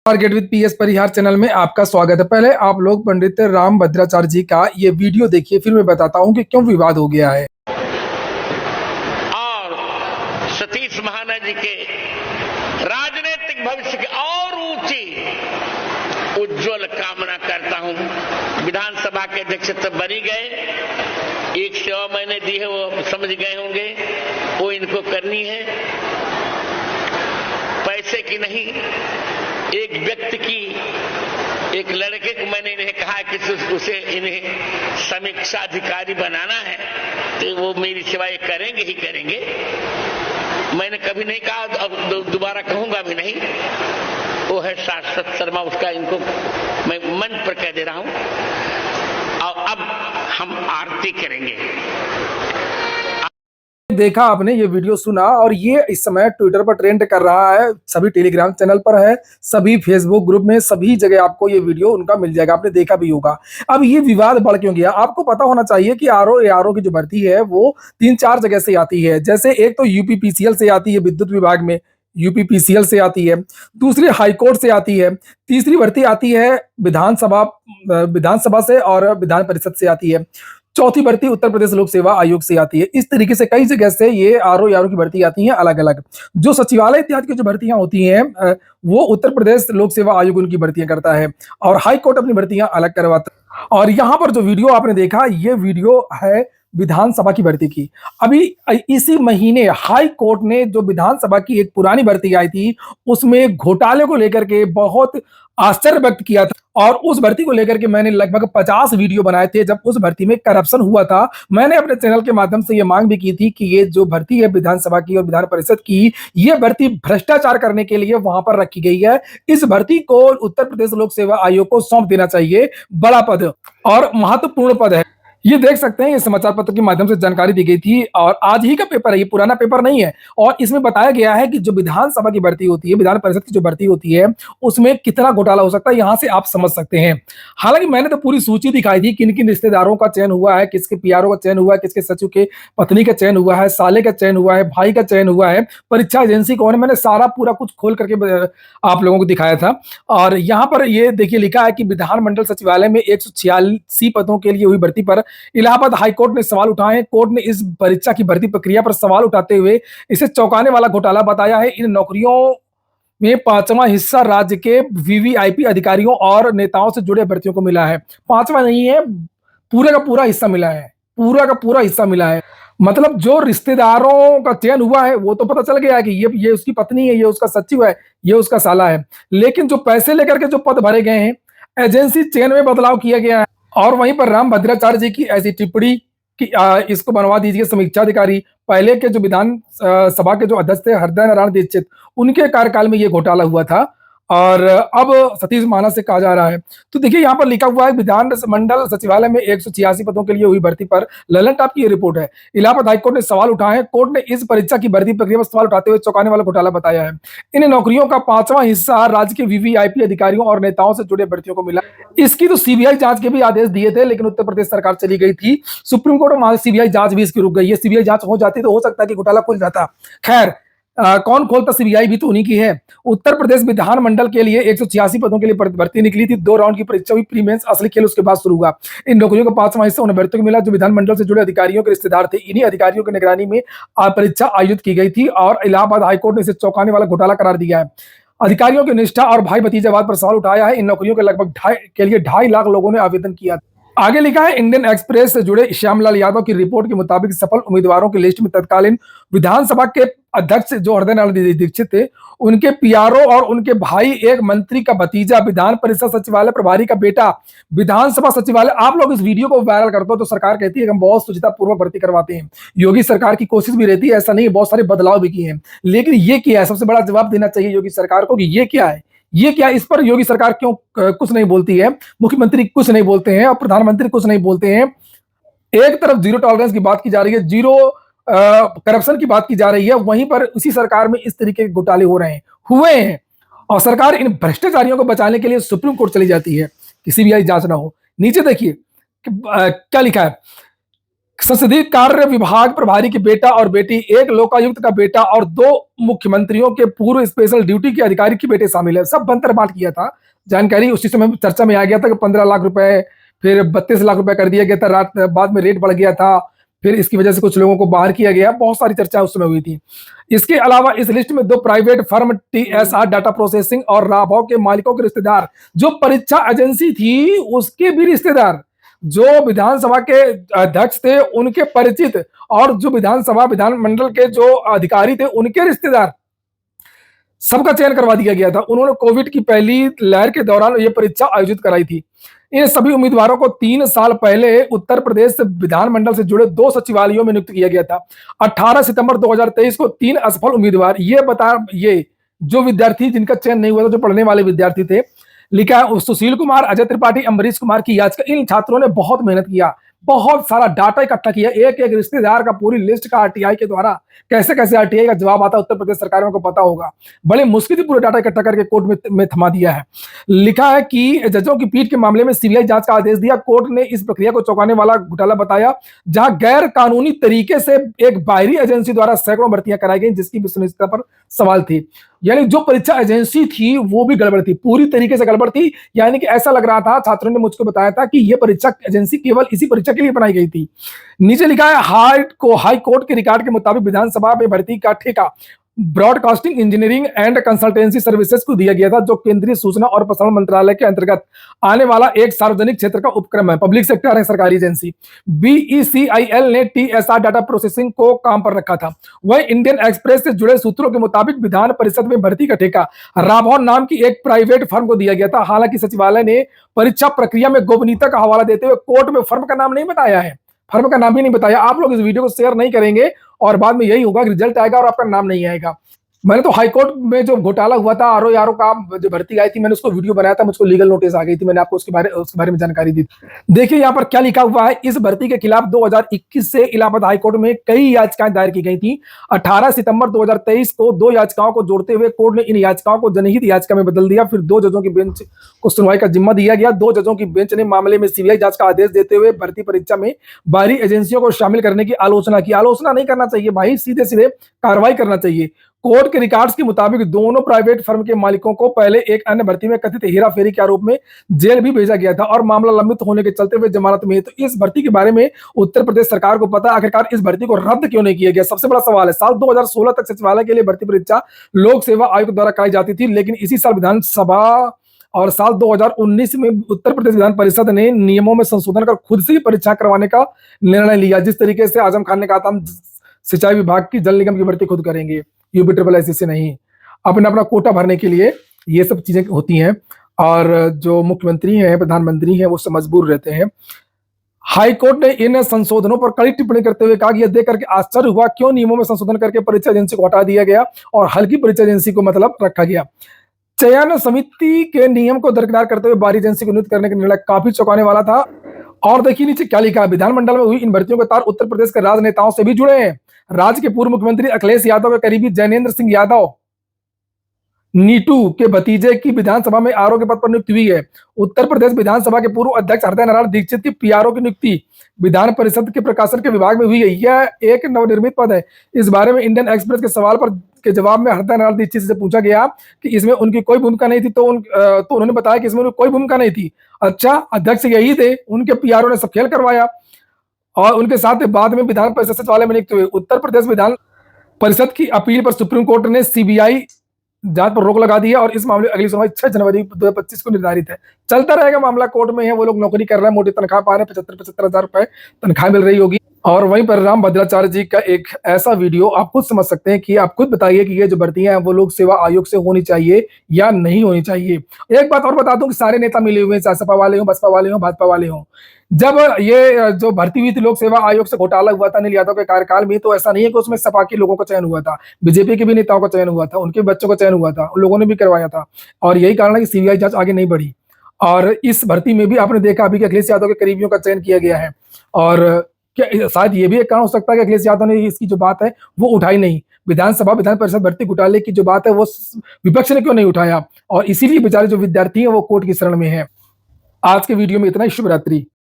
Target with PS Parihar channel में आपका स्वागत है। पहले आप लोग पंडित राम भद्राचार्य जी का ये वीडियो देखिए, फिर मैं बताता हूं कि क्यों विवाद हो गया है। और सतीश महाना जी के राजनीतिक भविष्य की और ऊंची उज्जवल कामना करता हूं। विधानसभा के अध्यक्ष तो बनी गए, एक सेवा मैंने दी है वो समझ गए होंगे, वो इनको करनी है, पैसे की नहीं। एक व्यक्ति की, एक लड़के को मैंने इन्हें कहा कि उसे इन्हें समीक्षा अधिकारी बनाना है तो वो मेरी सेवाएं करेंगे ही करेंगे। मैंने कभी नहीं कहा, अब दोबारा कहूंगा भी नहीं। वो है शाश्वत शर्मा, उसका इनको मैं मंच पर कह दे रहा हूं। और अब हम आरती करेंगे। देखा आपने ये वीडियो, सुना, और ये इस समय ट्विटर पर ट्रेंड कर रहा है, सभी टेलीग्राम चैनल पर है, सभी फेसबुक ग्रुप में, सभी जगह आपको ये वीडियो उनका मिल जाएगा, आपने देखा भी होगा। अब ये विवाद बढ़ क्यों गया? आपको पता होना चाहिए कि आरओ की जो भर्ती है वो 3-4 जगह से आती है। जैसे एक तो यूपीपीसीएल से आती है, विद्युत विभाग में यूपीपीसीएल से आती है, दूसरी हाईकोर्ट से आती है, तीसरी भर्ती आती है विधानसभा से और विधान परिषद से आती है, चौथी भर्ती उत्तर प्रदेश लोक सेवा आयोग से आती है। इस तरीके से कई जगह से ये आरओ की भर्ती आती है अलग अलग। जो सचिवालय इत्यादि की जो भर्तियां होती हैं वो उत्तर प्रदेश लोक सेवा आयोग उनकी भर्तियां करता है और हाई कोर्ट अपनी भर्तियां अलग करवाता है। और यहाँ पर जो वीडियो आपने देखा, ये वीडियो है विधानसभा की भर्ती की। अभी इसी महीने हाई कोर्ट ने जो विधानसभा की एक पुरानी भर्ती आई थी उसमें घोटाले को लेकर के बहुत आश्चर्य व्यक्त किया था, और उस भर्ती को लेकर के मैंने लगभग 50 वीडियो बनाए थे। जब उस भर्ती में करप्शन हुआ था, मैंने अपने चैनल के माध्यम से यह मांग भी की थी कि ये जो भर्ती है विधानसभा की और विधान परिषद की, ये भर्ती भ्रष्टाचार करने के लिए वहां पर रखी गई है। इस भर्ती को उत्तर प्रदेश लोक सेवा आयोग को सौंप देना चाहिए। बड़ा पद और महत्वपूर्ण पद है। ये देख सकते हैं, ये समाचार पत्र के माध्यम से जानकारी दी गई थी और आज ही का पेपर है, ये पुराना पेपर नहीं है। और इसमें बताया गया है कि जो विधानसभा की भर्ती होती है, विधान परिषद की जो भर्ती होती है, उसमें कितना घोटाला हो सकता है, यहां से आप समझ सकते हैं। हालांकि मैंने तो पूरी सूची दिखाई थी, किन किन रिश्तेदारों का चयन हुआ है, किसके पीआरओ का चयन हुआ है, किसके सचिव के पत्नी का चयन हुआ है, साले का चयन हुआ है, भाई का चयन हुआ है, परीक्षा एजेंसी कौन है, मैंने सारा पूरा कुछ खोल करके आप लोगों को दिखाया था। और यहाँ पर ये देखिए लिखा है कि विधानमंडल सचिवालय में 186 पदों के लिए हुई भर्ती पर इलाहाबाद हाईकोर्ट ने सवाल उठाए। कोर्ट ने इस परीक्षा की भर्ती प्रक्रिया पर सवाल उठाते हुए इसे चौंकाने वाला घोटाला बताया है। इन नौकरियों में 5वां हिस्सा राज्य के वीवीआईपी अधिकारियों और नेताओं से जुड़े अभ्यर्थियों को मिला है। 5वां नहीं है, पूरे का पूरा हिस्सा मिला है, पूरा का पूरा हिस्सा मिला है। मतलब जो रिश्तेदारों का चयन हुआ है वो तो पता चल गया है कि ये उसकी पत्नी है, ये उसका सचिव है, ये उसका साला है। लेकिन जो पैसे लेकर के जो पद भरे गए हैं, एजेंसी चयन में बदलाव किया गया है। और वहीं पर राम भद्राचार्य जी की ऐसी टिप्पणी कि इसको बनवा दीजिए समीक्षा अधिकारी। पहले के जो विधान सभा के जो अध्यक्ष थे हृदय नारायण दीक्षित, उनके कार्यकाल में ये घोटाला हुआ था और अब सतीश महाना से कहा जा रहा है। तो देखिए यहाँ पर लिखा हुआ है विधान मंडल सचिवालय में 186 पदों के लिए हुई भर्ती पर ललन टॉप की ये रिपोर्ट है। इलाहाबाद हाईकोर्ट ने सवाल उठाए। कोर्ट ने इस परीक्षा की भर्ती प्रक्रिया पर सवाल उठाते हुए चौंकाने वाला घोटाला बताया है। इन नौकरियों का 5वां हिस्सा राज्य के वीवीआईपी अधिकारियों और नेताओं से जुड़े भर्तियों को मिला। इसकी तो सीबीआई जांच के भी आदेश दिए थे, लेकिन उत्तर प्रदेश सरकार चली गई थी सुप्रीम कोर्ट में, सीबीआई जांच भी इसकी रुक गई है। सीबीआई जांच हो जाती तो हो सकता है कि घोटाला खुल जाता। खैर, कौन खोलता? सीबीआई भी तो उन्हीं की है। उत्तर प्रदेश विधानमंडल के लिए 186 पदों के लिए भर्ती निकली थी। 2 राउंड की परीक्षा हुई, प्री मेंस, असली खेल उसके बाद शुरू हुआ। इन नौकरियों का 5वां हिस्सा उन अभ्यर्थियों को मिला जो विधानमंडल से जुड़े अधिकारियों के रिश्तेदार थे। इन्हीं अधिकारियों की निगरानी में परीक्षा आयोजित की गई थी और इलाहाबाद हाईकोर्ट ने इसे चौंकाने वाला घोटाला करार दिया है। अधिकारियों की निष्ठा और भाई भतीजावाद पर सवाल उठाया है। इन नौकरियों के लगभग 2.5 लाख लोगों ने आवेदन किया। आगे लिखा है, इंडियन एक्सप्रेस से जुड़े श्यामलाल यादव की रिपोर्ट के मुताबिक सफल उम्मीदवारों की लिस्ट में तत्कालीन विधानसभा के अध्यक्ष जो हृदय नारायण दीक्षित थे, उनके पीआरओ और उनके भाई, एक मंत्री का भतीजा, विधान परिषद सचिवालय प्रभारी का बेटा, विधानसभा सचिवालय। आप लोग इस वीडियो को वायरल करते हो तो सरकार कहती है कि हम बहुत सुचितापूर्वक भर्ती करवाते हैं। योगी सरकार की कोशिश भी रहती है, ऐसा नहीं, बहुत सारे बदलाव भी किए हैं, लेकिन ये क्या है? सबसे बड़ा जवाब देना चाहिए योगी सरकार को कि ये क्या है, ये क्या? इस पर योगी सरकार क्यों कुछ नहीं बोलती है? मुख्यमंत्री कुछ नहीं बोलते हैं और प्रधानमंत्री कुछ नहीं बोलते हैं। एक तरफ जीरो टॉलरेंस की बात की जा रही है, जीरो करप्शन की बात की जा रही है, वहीं पर उसी सरकार में इस तरीके के घोटाले हो रहे हैं, हुए हैं। और सरकार इन भ्रष्टाचारियों को बचाने के लिए सुप्रीम कोर्ट चली जाती है कि सीबीआई जांच ना हो। नीचे देखिए क्या लिखा है, संसदीय कार्य विभाग प्रभारी की बेटा और बेटी, एक लोकायुक्त का बेटा और 2 मुख्यमंत्रियों के पूर्व स्पेशल ड्यूटी के अधिकारी की बेटे शामिल है। सब बंतर बांट किया था। जानकारी उसी समय चर्चा में आ गया था कि 15 लाख रुपए, फिर 32 लाख रुपए कर दिया गया था। बाद में रेट बढ़ गया था। फिर इसकी वजह से कुछ लोगों को बाहर किया गया। बहुत सारी चर्चा उस समय हुई थी। इसके अलावा इस लिस्ट में 2 private firm TSR data processing और राभाव के मालिकों के रिश्तेदार, जो परीक्षा एजेंसी थी उसके भी रिश्तेदार, जो विधानसभा के अध्यक्ष थे उनके परिचित, और जो विधानमंडल के जो अधिकारी थे उनके रिश्तेदार, सबका चयन करवा दिया गया था। उन्होंने कोविड की पहली लहर के दौरान ये परीक्षा आयोजित कराई थी। इन सभी उम्मीदवारों को 3 साल पहले उत्तर प्रदेश विधानमंडल से जुड़े 2 सचिवालयों में नियुक्त किया गया था। 18 सितंबर 2023 को 3 असफल उम्मीदवार, ये जो विद्यार्थी जिनका चयन नहीं हुआ था, जो पढ़ने वाले विद्यार्थी थे, लिखा है सुशील कुमार, अजय त्रिपाठी, अम्बरीश कुमार की याचिका। इन छात्रों ने बहुत मेहनत किया, बहुत सारा डाटा इकट्ठा किया, एक एक रिश्तेदार का पूरी लिस्ट का आरटीआई के द्वारा कैसे कैसे आरटीआई का जवाब आता है उत्तर प्रदेश सरकार को पता होगा। बड़े मुश्किल से पूरे डाटा इकट्ठा करके कोर्ट में थमा दिया है। लिखा है कि जजों की पीठ के मामले में सीबीआई जांच का आदेश दिया। कोर्ट ने इस प्रक्रिया को चौंकाने वाला घोटाला बताया, जहां गैर कानूनी तरीके से एक बाहरी एजेंसी द्वारा सैकड़ों भर्तियां कराई गई, जिसकी विश्वसनीयता पर सवाल थी। यानी जो परीक्षा एजेंसी थी वो भी गड़बड़ थी, पूरी तरीके से गड़बड़ थी। यानी कि ऐसा लग रहा था, छात्रों ने मुझको बताया था कि यह परीक्षा एजेंसी केवल इसी परीक्षा के लिए बनाई गई थी। नीचे लिखा है हाई कोर्ट के रिकॉर्ड के मुताबिक विधानसभा में भर्ती का ठेका broadcasting engineering and consultancy services को दिया गया था, जो केंद्रीय सूचना और प्रसारण मंत्रालय के अंतर्गत आने वाला एक सार्वजनिक क्षेत्र का उपक्रम है, पब्लिक सेक्टर है, सरकारी एजेंसी। बीईसीआईएल ने टीएसआर डाटा प्रोसेसिंग को काम पर रखा था। वह इंडियन एक्सप्रेस से जुड़े सूत्रों के मुताबिक विधान परिषद में भर्ती का ठेका राभौर नाम की एक प्राइवेट फर्म को दिया गया था। हालांकि सचिवालय ने परीक्षा प्रक्रिया में गोपनीयता का हवाला देते हुए कोर्ट में फर्म का नाम नहीं बताया है, फर्म का नाम भी नहीं बताया। आप लोग इस वीडियो को शेयर नहीं करेंगे और बाद में यही होगा कि रिजल्ट आएगा और आपका नाम नहीं आएगा। मैंने तो हाईकोर्ट में जो घोटाला हुआ था, आरओ यारो का जो भर्ती आई थी, मैंने उसको वीडियो बनाया था, मुझको लीगल नोटिस आ गई थी, मैंने आपको उसके बारे में जानकारी दी। देखिए यहाँ पर क्या लिखा हुआ है। इस भर्ती के खिलाफ 2021 से इलाहाबाद हाईकोर्ट में कई याचिकाएं दायर की गई थी। 18 सितंबर 2023 को 2 याचिकाओं को जोड़ते हुए कोर्ट ने इन याचिकाओं को जनहित याचिका में बदल दिया। फिर 2 जजों की बेंच को सुनवाई का जिम्मा दिया गया। 2 जजों की बेंच ने मामले में सीबीआई जांच का आदेश देते हुए भर्ती परीक्षा में बाहरी एजेंसियों को शामिल करने की आलोचना की। आलोचना नहीं करना चाहिए भाई, सीधे सीधे कार्रवाई करना चाहिए। कोर्ट के रिकॉर्ड्स के मुताबिक दोनों प्राइवेट फर्म के मालिकों को पहले एक अन्य भर्ती में कथित हेराफेरी के आरोप में जेल भी भेजा गया था और मामला लंबित होने के चलते हुए जमानत में। तो इस भर्ती के बारे में उत्तर प्रदेश सरकार को पता, आखिरकार इस भर्ती को रद्द क्यों नहीं किया गया, सबसे बड़ा सवाल है। साल 2016 तक सचिवालय के लिए भर्ती परीक्षा लोक सेवा आयोग द्वारा कराई जाती थी, लेकिन इसी साल विधानसभा और साल 2019 में उत्तर प्रदेश विधान परिषद ने नियमों में संशोधन कर खुद से ही परीक्षा करवाने का निर्णय लिया। जिस तरीके से आजम खान ने कहा था हम सिंचाई विभाग की जल निगम की भर्ती खुद करेंगे, यूपी ट्रिपल एससी से नहीं, अपना कोटा भरने के लिए ये सब चीजें होती हैं। और जो मुख्यमंत्री हैं, प्रधानमंत्री हैं, वो सब मजबूर रहते हैं। हाईकोर्ट ने इन संशोधनों पर कड़ी टिप्पणी करते हुए कहा कि यह देख करके आश्चर्य हुआ क्यों नियमों में संशोधन करके परीक्षा एजेंसी को हटा दिया गया और हल्की परीक्षा एजेंसी को मतलब रखा गया। चयन समिति के नियम को दरकिनार करते हुए बाहरी एजेंसी को नियुक्त करने का निर्णय काफी चौंकाने वाला था। और देखिए नीचे क्या लिखा है। विधानमंडल में हुई इन भर्तियों के तार उत्तर प्रदेश के राजनेताओं से भी जुड़े हैं। राज्य के पूर्व मुख्यमंत्री अखिलेश यादव के करीबी जैनेन्द्र सिंह यादव नीटू के भतीजे की विधानसभा में आरओ के पद पर नियुक्ति हुई है। उत्तर प्रदेश विधानसभा के पूर्व अध्यक्ष हृदय नारायण दीक्षित की पीआरओ की नियुक्ति विधान परिषद के प्रकाशन के विभाग में हुई है। यह एक नवनिर्मित पद है। इस बारे में इंडियन एक्सप्रेस के सवाल पर के जवाब में हृदय नारायण दीक्षित से पूछा गया कि इसमें उनकी कोई भूमिका नहीं थी, तो उन्होंने बताया कि इसमें कोई भूमिका नहीं थी। अच्छा, अध्यक्ष यही थे, उनके पीआरओ ने सब खेल करवाया और उनके साथ बाद में विधान परिषद सचिवालय में नियुक्त हुए। उत्तर प्रदेश विधान परिषद की अपील पर सुप्रीम कोर्ट ने सीबीआई जांच पर रोक लगा दी है और इस मामले अगली सुनवाई 6 जनवरी 2025 को निर्धारित है। चलता रहेगा मामला, कोर्ट में है, वो लोग नौकरी कर रहे हैं, मोटी तनख्वाह पा रहे हैं, 75 हजार रुपए तनख्वाह मिल रही होगी। और वहीं पर राम भद्राचार्य जी का एक ऐसा वीडियो आप खुद समझ सकते हैं कि आप खुद बताइए कि ये जो भर्तियां हैं वो लोक सेवा आयोग से होनी चाहिए या नहीं होनी चाहिए। एक बात और बता दूं कि सारे नेता मिले हुए हैं, चाहे सपा वाले हों, बसपा वाले हों, भाजपा वाले हों। जब ये जो भर्ती हुई थी लोक सेवा आयोग से घोटाला हुआ था अनिल यादव के कार्यकाल में, तो ऐसा नहीं है कि उसमें सपा के लोगों का चयन हुआ था, बीजेपी के भी नेताओं का चयन हुआ था, उनके बच्चों का चयन हुआ था, उन लोगों ने भी करवाया था। और यही कारण है कि सीबीआई जांच आगे नहीं बढ़ी। और इस भर्ती में भी आपने देखा अभी कि अखिलेश यादव के करीबियों का चयन किया गया है। और क्या शायद ये भी एक कारण हो सकता है कि अखिलेश यादव ने इसकी जो बात है वो उठाई नहीं। विधान परिषद भर्ती घोटाले की जो बात है वो विपक्ष ने क्यों नहीं उठाया, और इसीलिए बेचारे जो विद्यार्थी हैं वो कोर्ट की शरण में है। आज के वीडियो में इतना ही। शुभ रात्रि।